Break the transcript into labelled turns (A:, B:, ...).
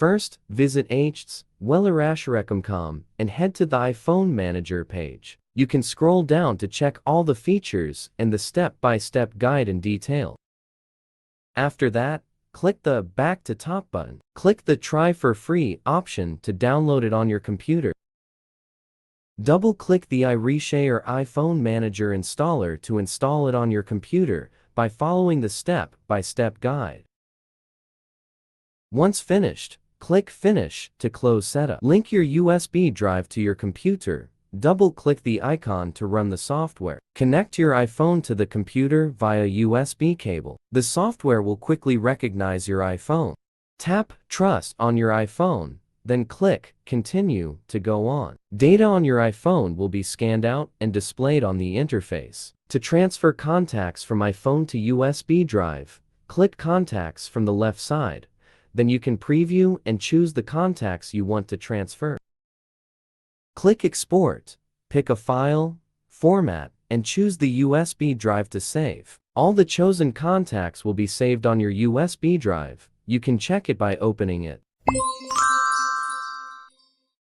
A: First, visit iReaShare.com and head to the iPhone Manager page. You can scroll down to check all the features and the step-by-step guide in detail. After that, click the Back to Top button. Click the Try for Free option to download it on your computer. Double-click the iReaShare iPhone Manager installer to install it on your computer by following the step-by-step guide. Once finished, click Finish to close setup. Link your USB drive to your computer. Double-click the icon to run the software. Connect your iPhone to the computer via USB cable. The software will quickly recognize your iPhone. Tap Trust on your iPhone, then click Continue to go on. Data on your iPhone will be scanned out and displayed on the interface. To transfer contacts from iPhone to USB drive, click Contacts from the left side. Then you can preview and choose the contacts you want to transfer. Click Export, pick a file, format, and choose the USB drive to save. All the chosen contacts will be saved on your USB drive. You can check it by opening it.